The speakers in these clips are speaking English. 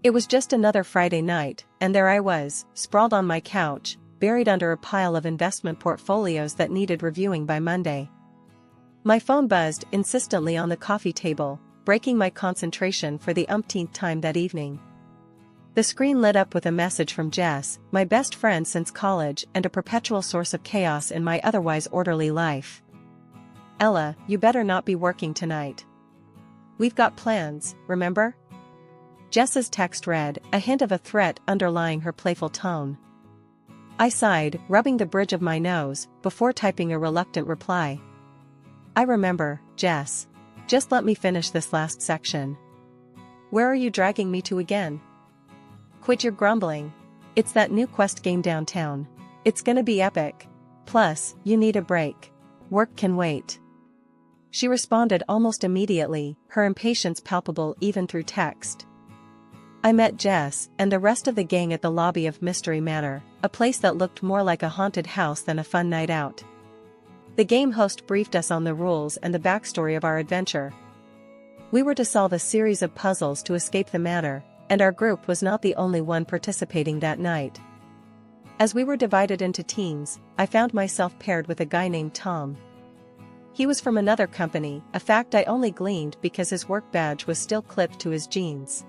It was just another Friday night, and there I was, sprawled on my couch, buried under a pile of investment portfolios that needed reviewing by Monday. My phone buzzed insistently on the coffee table, breaking my concentration for the umpteenth time that evening. The screen lit up with a message from Jess, my best friend since college and a perpetual source of chaos in my otherwise orderly life. "Ella, you better not be working tonight. We've got plans, remember?" Jess's text read, a hint of a threat underlying her playful tone. I sighed, rubbing the bridge of my nose, before typing a reluctant reply. "I remember, Jess. Just let me finish this last section." "Where are you dragging me to again?" "Quit your grumbling. It's that new Quest game downtown. It's gonna be epic. Plus, you need a break. Work can wait." She responded almost immediately, her impatience palpable even through text. I met Jess and the rest of the gang at the lobby of Mystery Manor, a place that looked more like a haunted house than a fun night out. The game host briefed us on the rules and the backstory of our adventure. We were to solve a series of puzzles to escape the manor, and our group was not the only one participating that night. As we were divided into teams, I found myself paired with a guy named Tom. He was from another company, a fact I only gleaned because his work badge was still clipped to his jeans.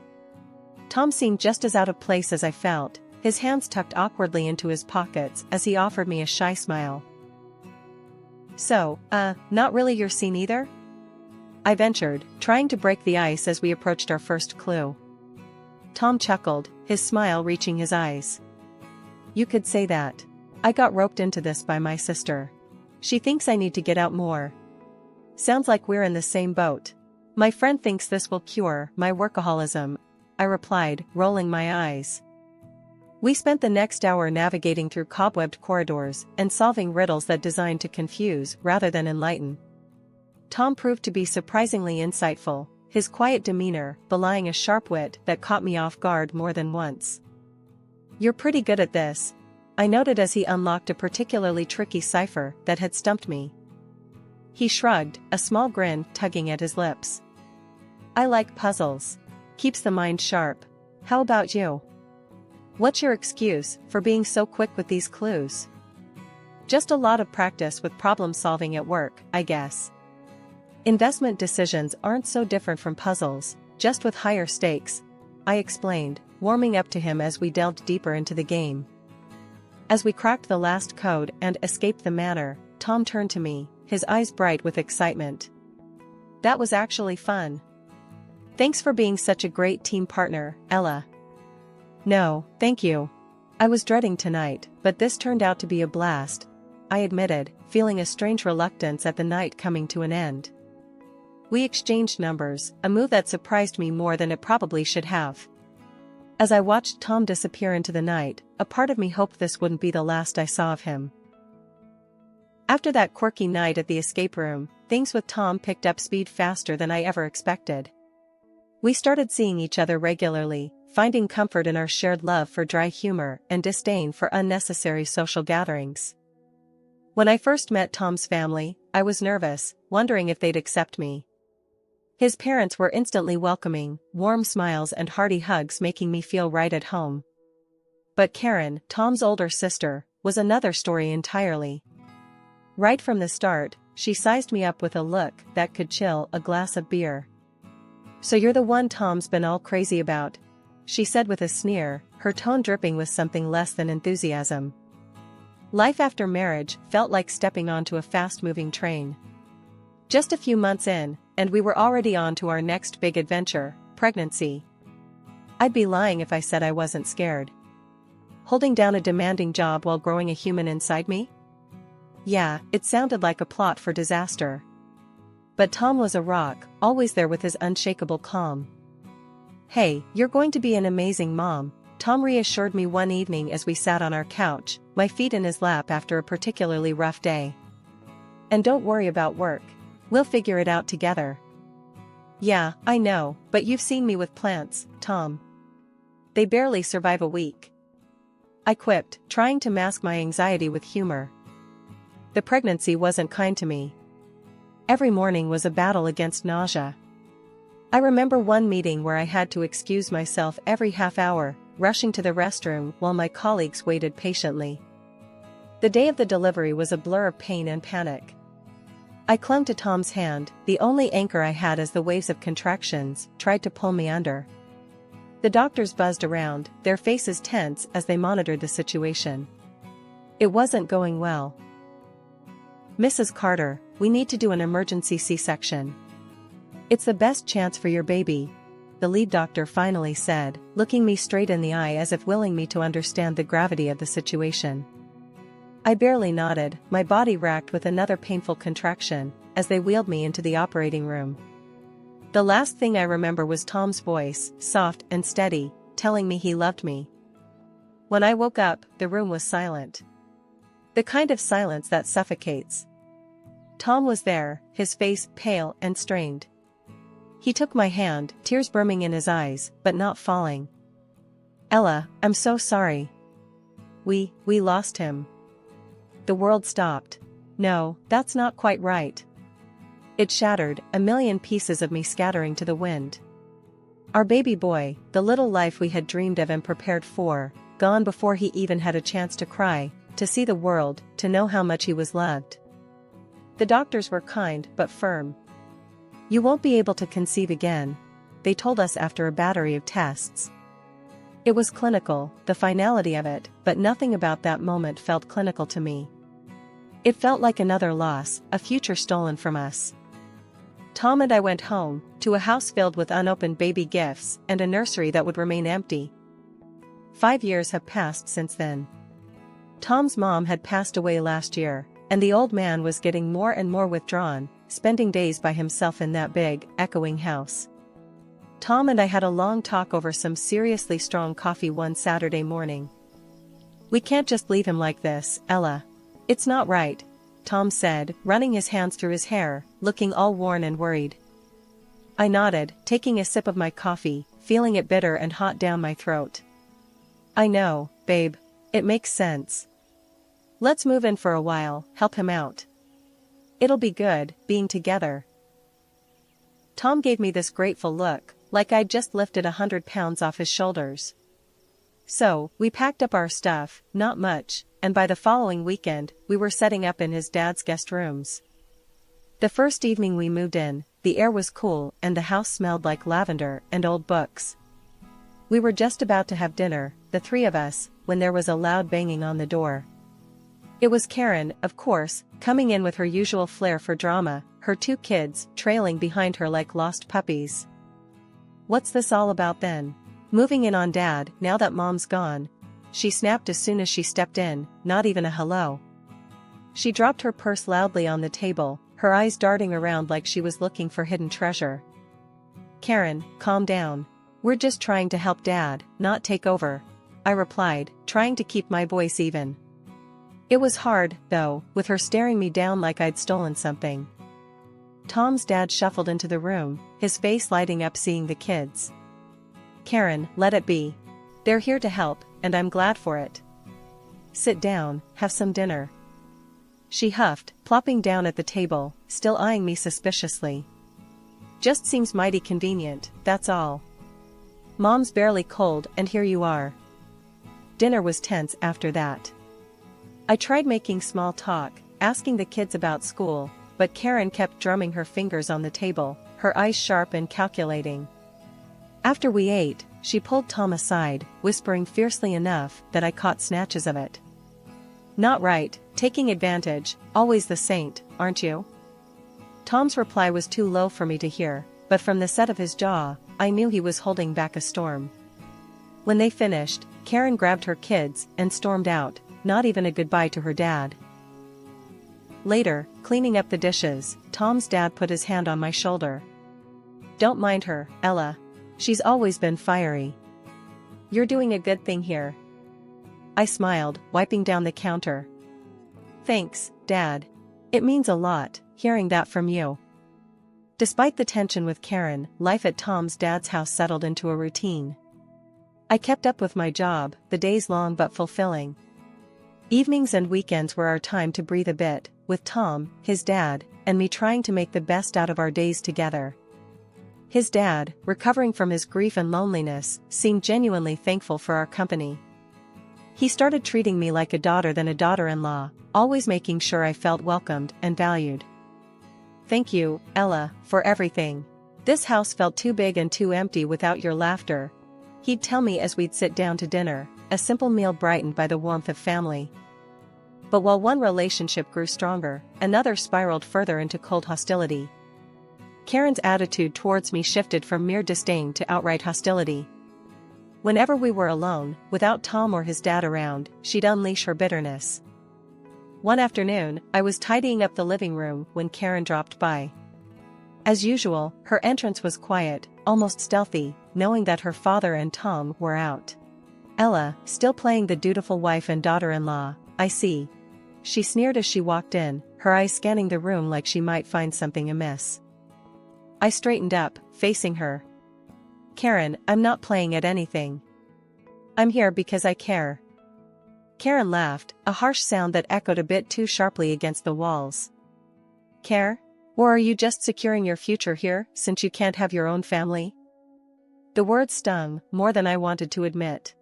Tom seemed just as out of place as I felt, his hands tucked awkwardly into his pockets as he offered me a shy smile. "So, not really your scene either?" I ventured, trying to break the ice as we approached our first clue. Tom chuckled, his smile reaching his eyes. "You could say that. I got roped into this by my sister. She thinks I need to get out more." "Sounds like we're in the same boat. My friend thinks this will cure my workaholism," I replied, rolling my eyes. We spent the next hour navigating through cobwebbed corridors and solving riddles that designed to confuse rather than enlighten. Tom proved to be surprisingly insightful, his quiet demeanor belying a sharp wit that caught me off guard more than once. "You're pretty good at this," I noted as he unlocked a particularly tricky cipher that had stumped me. He shrugged, a small grin tugging at his lips. "I like puzzles. Keeps the mind sharp. How about you? What's your excuse for being so quick with these clues?" "Just a lot of practice with problem solving at work, I guess. Investment decisions aren't so different from puzzles, just with higher stakes," I explained, warming up to him as we delved deeper into the game. As we cracked the last code and escaped the manor, Tom turned to me, his eyes bright with excitement. "That was actually fun. Thanks for being such a great team partner, Ella." "No, thank you. I was dreading tonight, but this turned out to be a blast," I admitted, feeling a strange reluctance at the night coming to an end. We exchanged numbers, a move that surprised me more than it probably should have. As I watched Tom disappear into the night, a part of me hoped this wouldn't be the last I saw of him. After that quirky night at the escape room, things with Tom picked up speed faster than I ever expected. We started seeing each other regularly, finding comfort in our shared love for dry humor and disdain for unnecessary social gatherings. When I first met Tom's family, I was nervous, wondering if they'd accept me. His parents were instantly welcoming, warm smiles and hearty hugs making me feel right at home. But Karen, Tom's older sister, was another story entirely. Right from the start, she sized me up with a look that could chill a glass of beer. "So you're the one Tom's been all crazy about," she said with a sneer, her tone dripping with something less than enthusiasm. Life after marriage felt like stepping onto a fast-moving train. Just a few months in, and we were already on to our next big adventure, pregnancy. I'd be lying if I said I wasn't scared. Holding down a demanding job while growing a human inside me? Yeah, it sounded like a plot for disaster. But Tom was a rock, always there with his unshakable calm. "Hey, you're going to be an amazing mom," Tom reassured me one evening as we sat on our couch, my feet in his lap after a particularly rough day. "And don't worry about work. We'll figure it out together." "Yeah, I know, but you've seen me with plants, Tom. They barely survive a week," I quipped, trying to mask my anxiety with humor. The pregnancy wasn't kind to me. Every morning was a battle against nausea. I remember one meeting where I had to excuse myself every half hour, rushing to the restroom while my colleagues waited patiently. The day of the delivery was a blur of pain and panic. I clung to Tom's hand, the only anchor I had as the waves of contractions tried to pull me under. The doctors buzzed around, their faces tense as they monitored the situation. It wasn't going well. "Mrs. Carter, we need to do an emergency C-section. It's the best chance for your baby," the lead doctor finally said, looking me straight in the eye as if willing me to understand the gravity of the situation. I barely nodded, my body racked with another painful contraction, as they wheeled me into the operating room. The last thing I remember was Tom's voice, soft and steady, telling me he loved me. When I woke up, the room was silent. The kind of silence that suffocates. Tom was there, his face pale and strained. He took my hand, tears brimming in his eyes, but not falling. "Ella, I'm so sorry. We lost him." The world stopped. No, that's not quite right. It shattered, a million pieces of me scattering to the wind. Our baby boy, the little life we had dreamed of and prepared for, gone before he even had a chance to cry, to see the world, to know how much he was loved. The doctors were kind but firm. "You won't be able to conceive again," they told us after a battery of tests. It was clinical, the finality of it, but nothing about that moment felt clinical to me. It felt like another loss, a future stolen from us. Tom and I went home, to a house filled with unopened baby gifts and a nursery that would remain empty. 5 years have passed since then. Tom's mom had passed away last year, and the old man was getting more and more withdrawn, spending days by himself in that big, echoing house. Tom and I had a long talk over some seriously strong coffee one Saturday morning. "We can't just leave him like this, Ella. It's not right," Tom said, running his hands through his hair, looking all worn and worried. I nodded, taking a sip of my coffee, feeling it bitter and hot down my throat. "I know, babe. It makes sense. Let's move in for a while, help him out. It'll be good, being together." Tom gave me this grateful look, like I'd just lifted 100 pounds off his shoulders. So, we packed up our stuff, not much, and by the following weekend, we were setting up in his dad's guest rooms. The first evening we moved in, the air was cool and the house smelled like lavender and old books. We were just about to have dinner, the three of us, when there was a loud banging on the door. It was Karen, of course, coming in with her usual flair for drama, her 2 kids trailing behind her like lost puppies. "What's this all about then? Moving in on Dad, now that Mom's gone?" she snapped as soon as she stepped in, not even a hello. She dropped her purse loudly on the table, her eyes darting around like she was looking for hidden treasure. "Karen, calm down. We're just trying to help Dad, not take over," I replied, trying to keep my voice even. It was hard, though, with her staring me down like I'd stolen something. Tom's dad shuffled into the room, his face lighting up seeing the kids. "Karen, let it be. They're here to help, and I'm glad for it. Sit down, have some dinner." She huffed, plopping down at the table, still eyeing me suspiciously. "Just seems mighty convenient, that's all. Mom's barely cold and here you are." Dinner was tense after that. I tried making small talk, asking the kids about school, but Karen kept drumming her fingers on the table, her eyes sharp and calculating. After we ate, she pulled Tom aside, whispering fiercely enough that I caught snatches of it. "Not right, taking advantage, always the saint, aren't you?" Tom's reply was too low for me to hear, but from the set of his jaw, I knew he was holding back a storm. When they finished, Karen grabbed her kids and stormed out, not even a goodbye to her dad. Later, cleaning up the dishes, Tom's dad put his hand on my shoulder. "Don't mind her, Ella. She's always been fiery. You're doing a good thing here." I smiled, wiping down the counter. "Thanks, Dad. It means a lot, hearing that from you." Despite the tension with Karen, life at Tom's dad's house settled into a routine. I kept up with my job, the days long but fulfilling. Evenings and weekends were our time to breathe a bit, with Tom, his dad, and me trying to make the best out of our days together. His dad, recovering from his grief and loneliness, seemed genuinely thankful for our company. He started treating me like a daughter than a daughter-in-law, always making sure I felt welcomed and valued. "Thank you, Ella, for everything. This house felt too big and too empty without your laughter," he'd tell me as we'd sit down to dinner, a simple meal brightened by the warmth of family. But while one relationship grew stronger, another spiraled further into cold hostility. Karen's attitude towards me shifted from mere disdain to outright hostility. Whenever we were alone, without Tom or his dad around, she'd unleash her bitterness. One afternoon, I was tidying up the living room when Karen dropped by. As usual, her entrance was quiet, almost stealthy, knowing that her father and Tom were out. "Ella, still playing the dutiful wife and daughter-in-law, I see," she sneered as she walked in, her eyes scanning the room like she might find something amiss. I straightened up, facing her. "Karen, I'm not playing at anything. I'm here because I care." Karen laughed, a harsh sound that echoed a bit too sharply against the walls. "Care? Or are you just securing your future here, since you can't have your own family?" The words stung, more than I wanted to admit.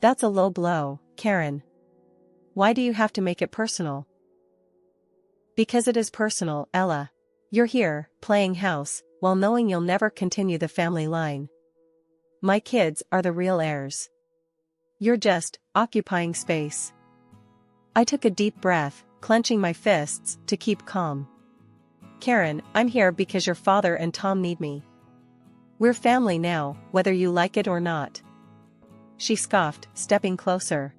"That's a low blow, Karen. Why do you have to make it personal?" "Because it is personal, Ella. You're here, playing house, while knowing you'll never continue the family line. My kids are the real heirs. You're just occupying space." I took a deep breath, clenching my fists to keep calm. "Karen, I'm here because your father and Tom need me. We're family now, whether you like it or not." She scoffed, stepping closer.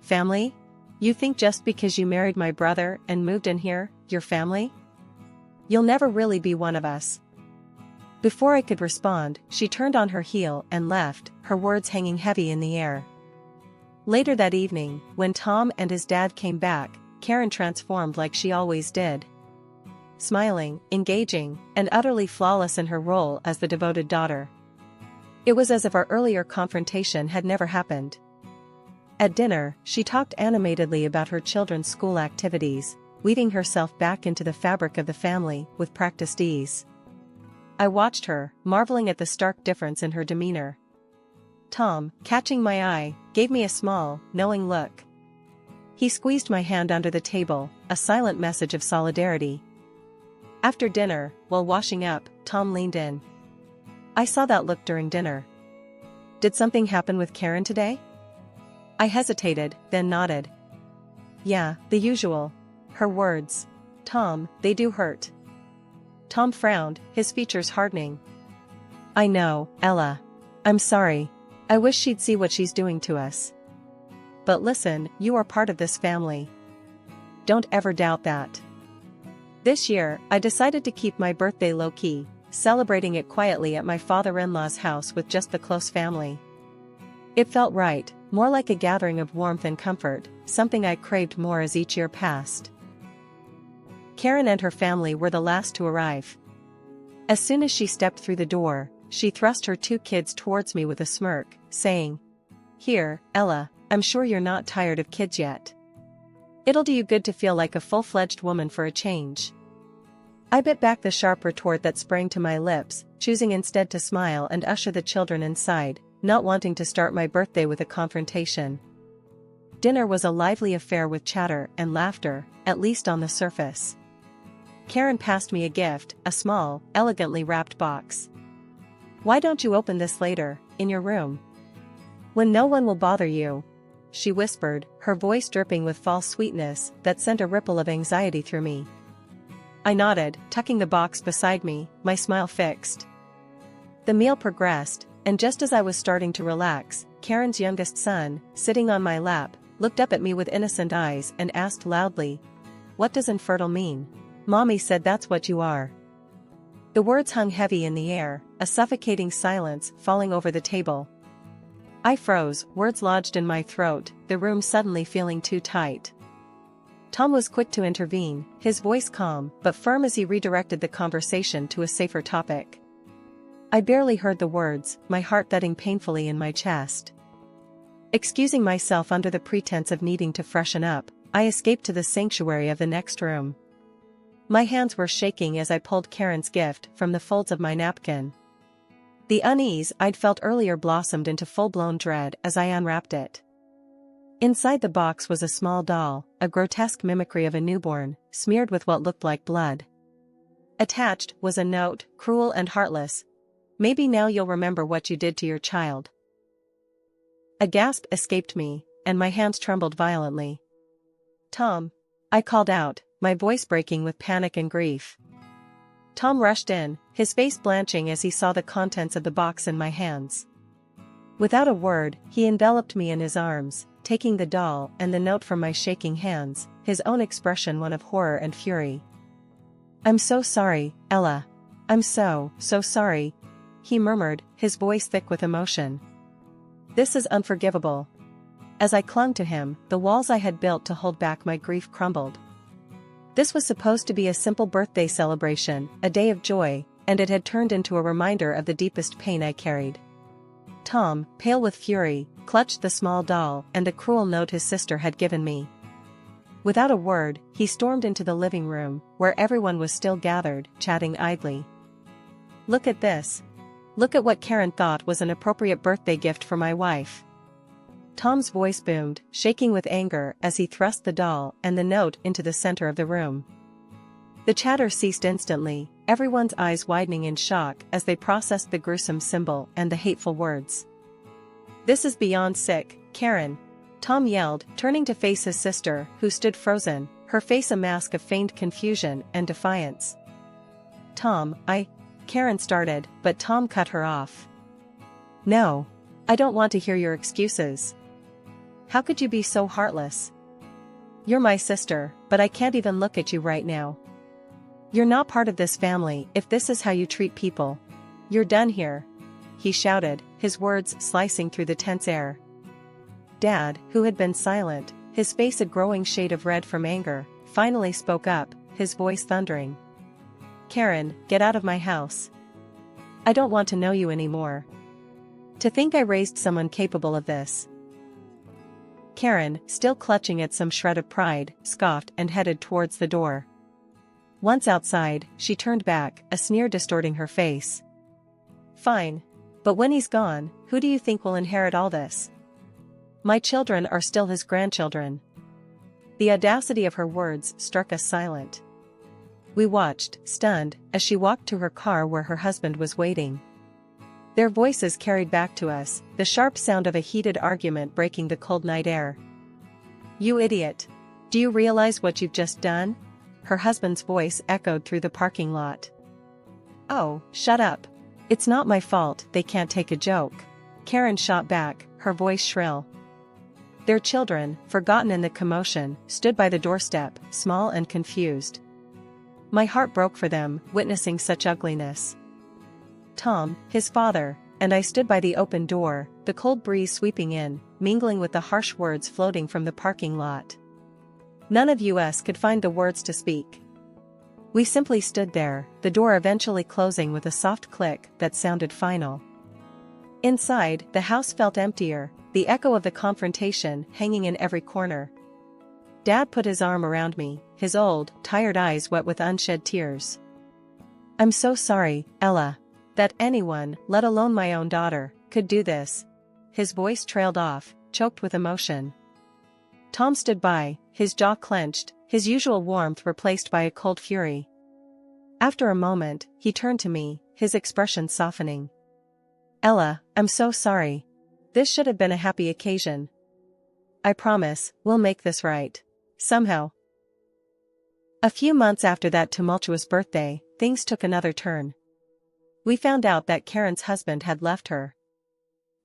"Family? You think just because you married my brother and moved in here, you're family? You'll never really be one of us." Before I could respond, she turned on her heel and left, her words hanging heavy in the air. Later that evening, when Tom and his dad came back, Karen transformed like she always did. Smiling, engaging, and utterly flawless in her role as the devoted daughter. It was as if our earlier confrontation had never happened. At dinner, she talked animatedly about her children's school activities, weaving herself back into the fabric of the family with practiced ease. I watched her, marveling at the stark difference in her demeanor. Tom, catching my eye, gave me a small, knowing look. He squeezed my hand under the table, a silent message of solidarity. After dinner, while washing up, Tom leaned in. "I saw that look during dinner. Did something happen with Karen today?" I hesitated, then nodded. "Yeah, the usual. Her words. Tom, they do hurt." Tom frowned, his features hardening. "I know, Ella. I'm sorry. I wish she'd see what she's doing to us. But listen, you are part of this family. Don't ever doubt that." This year, I decided to keep my birthday low-key, celebrating it quietly at my father-in-law's house with just the close family. It felt right, more like a gathering of warmth and comfort, something I craved more as each year passed. Karen and her family were the last to arrive. As soon as she stepped through the door, she thrust her two kids towards me with a smirk, saying, "Here, Ella, I'm sure you're not tired of kids yet. It'll do you good to feel like a full-fledged woman for a change." I bit back the sharp retort that sprang to my lips, choosing instead to smile and usher the children inside, not wanting to start my birthday with a confrontation. Dinner was a lively affair with chatter and laughter, at least on the surface. Karen passed me a gift, a small, elegantly wrapped box. "Why don't you open this later, in your room? When no one will bother you," she whispered, her voice dripping with false sweetness that sent a ripple of anxiety through me. I nodded, tucking the box beside me, my smile fixed. The meal progressed, and just as I was starting to relax, Karen's youngest son, sitting on my lap, looked up at me with innocent eyes and asked loudly, "What does infertile mean?" "Mommy said that's what you are." The words hung heavy in the air, a suffocating silence falling over the table. I froze, words lodged in my throat, the room suddenly feeling too tight. Tom was quick to intervene, his voice calm but firm as he redirected the conversation to a safer topic. I barely heard the words, my heart thudding painfully in my chest. Excusing myself under the pretense of needing to freshen up, I escaped to the sanctuary of the next room. My hands were shaking as I pulled Karen's gift from the folds of my napkin. The unease I'd felt earlier blossomed into full-blown dread as I unwrapped it. Inside the box was a small doll, a grotesque mimicry of a newborn, smeared with what looked like blood. Attached was a note, cruel and heartless. "Maybe now you'll remember what you did to your child." A gasp escaped me, and my hands trembled violently. "Tom!" I called out, my voice breaking with panic and grief. Tom rushed in, his face blanching as he saw the contents of the box in my hands. Without a word, he enveloped me in his arms, taking the doll and the note from my shaking hands, his own expression one of horror and fury. "I'm so sorry, Ella. I'm so sorry," he murmured, his voice thick with emotion. "This is unforgivable." As I clung to him, the walls I had built to hold back my grief crumbled. This was supposed to be a simple birthday celebration, a day of joy, and it had turned into a reminder of the deepest pain I carried. Tom, pale with fury, clutched the small doll and the cruel note his sister had given me. Without a word, he stormed into the living room, where everyone was still gathered, chatting idly. "Look at this. Look at what Karen thought was an appropriate birthday gift for my wife." Tom's voice boomed, shaking with anger as he thrust the doll and the note into the center of the room. The chatter ceased instantly, everyone's eyes widening in shock as they processed the gruesome symbol and the hateful words. "This is beyond sick, Karen," Tom yelled, turning to face his sister, who stood frozen, her face a mask of feigned confusion and defiance. Karen started, but Tom cut her off. "No. I don't want to hear your excuses. How could you be so heartless? You're my sister, but I can't even look at you right now. You're not part of this family if this is how you treat people. You're done here," he shouted, his words slicing through the tense air. Dad, who had been silent, his face a growing shade of red from anger, finally spoke up, his voice thundering. "Karen, get out of my house. I don't want to know you anymore. To think I raised someone capable of this." Karen, still clutching at some shred of pride, scoffed and headed towards the door. Once outside, she turned back, a sneer distorting her face. "Fine. But when he's gone, who do you think will inherit all this? My children are still his grandchildren." The audacity of her words struck us silent. We watched, stunned, as she walked to her car where her husband was waiting. Their voices carried back to us, the sharp sound of a heated argument breaking the cold night air. "You idiot! Do you realize what you've just done?" her husband's voice echoed through the parking lot. "Oh, shut up. It's not my fault they can't take a joke," Karen shot back, her voice shrill. Their children, forgotten in the commotion, stood by the doorstep, small and confused. My heart broke for them, witnessing such ugliness. Tom, his father, and I stood by the open door, the cold breeze sweeping in, mingling with the harsh words floating from the parking lot. None of us could find the words to speak. We simply stood there, the door eventually closing with a soft click that sounded final. Inside, the house felt emptier, the echo of the confrontation hanging in every corner. Dad put his arm around me, his old, tired eyes wet with unshed tears. "I'm so sorry, Ella. That anyone, let alone my own daughter, could do this." His voice trailed off, choked with emotion. Tom stood by, his jaw clenched, his usual warmth replaced by a cold fury. After a moment, he turned to me, his expression softening. "Ella, I'm so sorry. This should have been a happy occasion. I promise, we'll make this right. Somehow." A few months after that tumultuous birthday, things took another turn. We found out that Karen's husband had left her.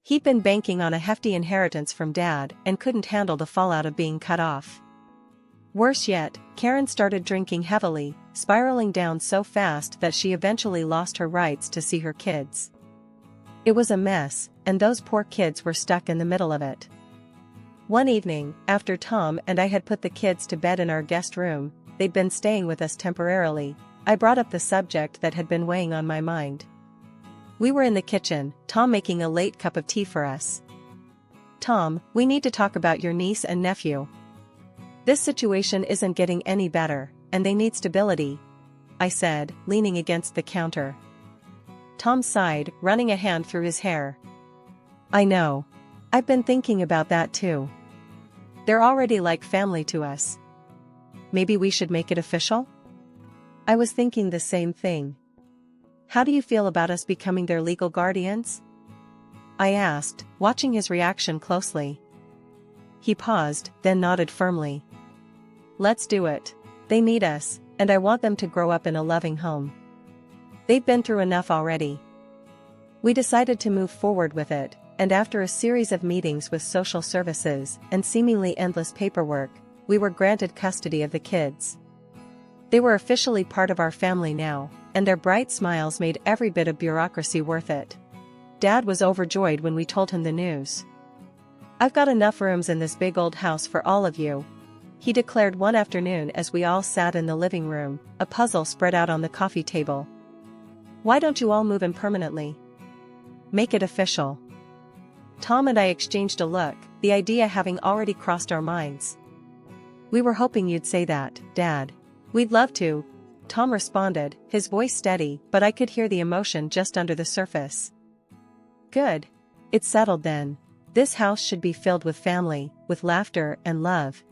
He'd been banking on a hefty inheritance from Dad and couldn't handle the fallout of being cut off. Worse yet, Karen started drinking heavily, spiraling down so fast that she eventually lost her rights to see her kids. It was a mess, and those poor kids were stuck in the middle of it. One evening, after Tom and I had put the kids to bed in our guest room, they'd been staying with us temporarily, I brought up the subject that had been weighing on my mind. We were in the kitchen, Tom making a late cup of tea for us. "Tom, we need to talk about your niece and nephew. This situation isn't getting any better, and they need stability," I said, leaning against the counter. Tom sighed, running a hand through his hair. I know. I've been thinking about that too. They're already like family to us. Maybe we should make it official? I was thinking the same thing. How do you feel about us becoming their legal guardians? I asked, watching his reaction closely. He paused, then nodded firmly. Let's do it. They need us, and I want them to grow up in a loving home. They've been through enough already. We decided to move forward with it, and after a series of meetings with social services and seemingly endless paperwork, we were granted custody of the kids. They were officially part of our family now, and their bright smiles made every bit of bureaucracy worth it. Dad was overjoyed when we told him the news. I've got enough rooms in this big old house for all of you, he declared one afternoon as we all sat in the living room, a puzzle spread out on the coffee table. Why don't you all move in permanently? Make it official. Tom and I exchanged a look, the idea having already crossed our minds. We were hoping you'd say that, Dad. We'd love to, Tom responded, his voice steady, but I could hear the emotion just under the surface. Good. It's settled then. This house should be filled with family, with laughter and love,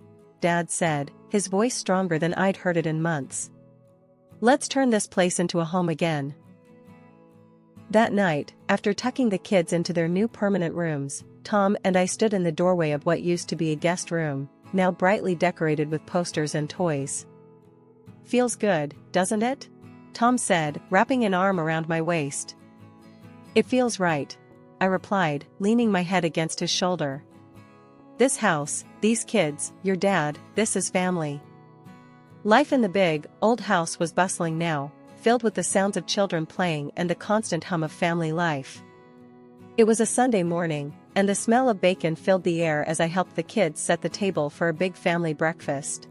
Dad said, his voice stronger than I'd heard it in months. Let's turn this place into a home again. That night, after tucking the kids into their new permanent rooms, Tom and I stood in the doorway of what used to be a guest room, now brightly decorated with posters and toys. Feels good, doesn't it? Tom said, wrapping an arm around my waist. It feels right, I replied, leaning my head against his shoulder. This house, these kids, your dad, this is family. Life in the big, old house was bustling now, filled with the sounds of children playing and the constant hum of family life. It was a Sunday morning, and the smell of bacon filled the air as I helped the kids set the table for a big family breakfast.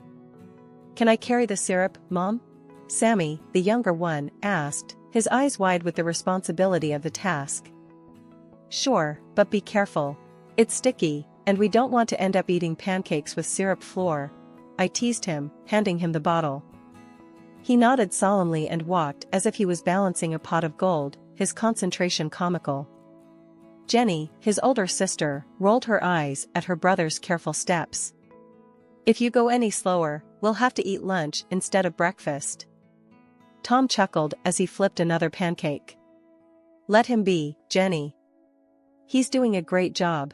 Can I carry the syrup, Mom? Sammy, the younger one, asked, his eyes wide with the responsibility of the task. Sure, but be careful. It's sticky, and we don't want to end up eating pancakes with syrup flour, I teased him, handing him the bottle. He nodded solemnly and walked as if he was balancing a pot of gold, his concentration comical. Jenny, his older sister, rolled her eyes at her brother's careful steps. If you go any slower, we'll have to eat lunch instead of breakfast. Tom chuckled as he flipped another pancake. Let him be, Jenny. He's doing a great job.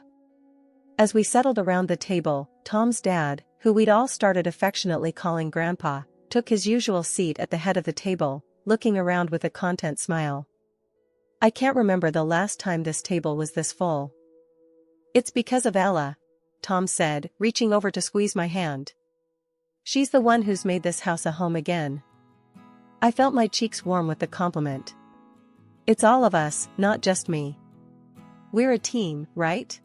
As we settled around the table, Tom's dad, who we'd all started affectionately calling Grandpa, took his usual seat at the head of the table, looking around with a content smile. I can't remember the last time this table was this full. It's because of Ella, Tom said, reaching over to squeeze my hand. She's the one who's made this house a home again. I felt my cheeks warm with the compliment. It's all of us, not just me. We're a team, right?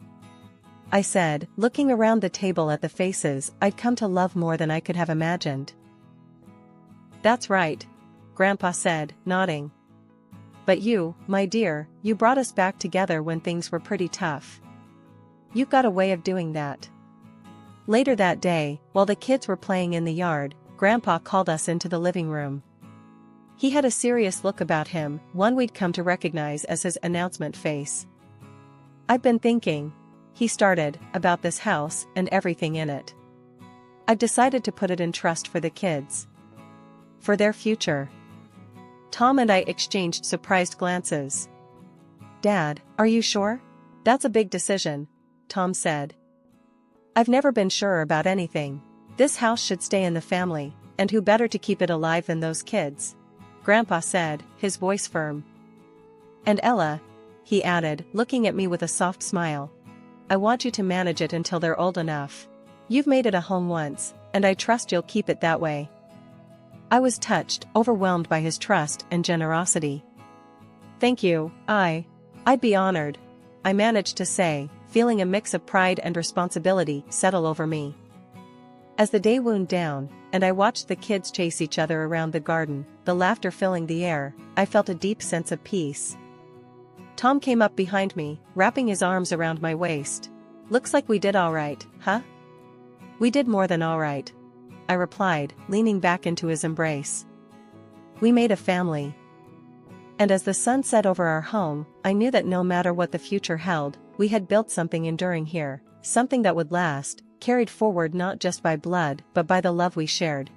I said, looking around the table at the faces I'd come to love more than I could have imagined. That's right, Grandpa said, nodding. But you, my dear, you brought us back together when things were pretty tough. You've got a way of doing that. Later that day, while the kids were playing in the yard, Grandpa called us into the living room. He had a serious look about him, one we'd come to recognize as his announcement face. I've been thinking, he started, about this house and everything in it. I've decided to put it in trust for the kids. For their future. Tom and I exchanged surprised glances. Dad, are you sure? That's a big decision, Tom said. I've never been sure about anything. This house should stay in the family, and who better to keep it alive than those kids? Grandpa said, his voice firm. And Ella, he added, looking at me with a soft smile. I want you to manage it until they're old enough. You've made it a home once, and I trust you'll keep it that way. I was touched, overwhelmed by his trust and generosity. Thank you, I'd be honored, I managed to say, feeling a mix of pride and responsibility settle over me. As the day wound down, and I watched the kids chase each other around the garden, the laughter filling the air, I felt a deep sense of peace. Tom came up behind me, wrapping his arms around my waist. Looks like we did all right, huh? We did more than all right, I replied, leaning back into his embrace. We made a family. And as the sun set over our home, I knew that no matter what the future held, we had built something enduring here, something that would last, carried forward not just by blood but by the love we shared.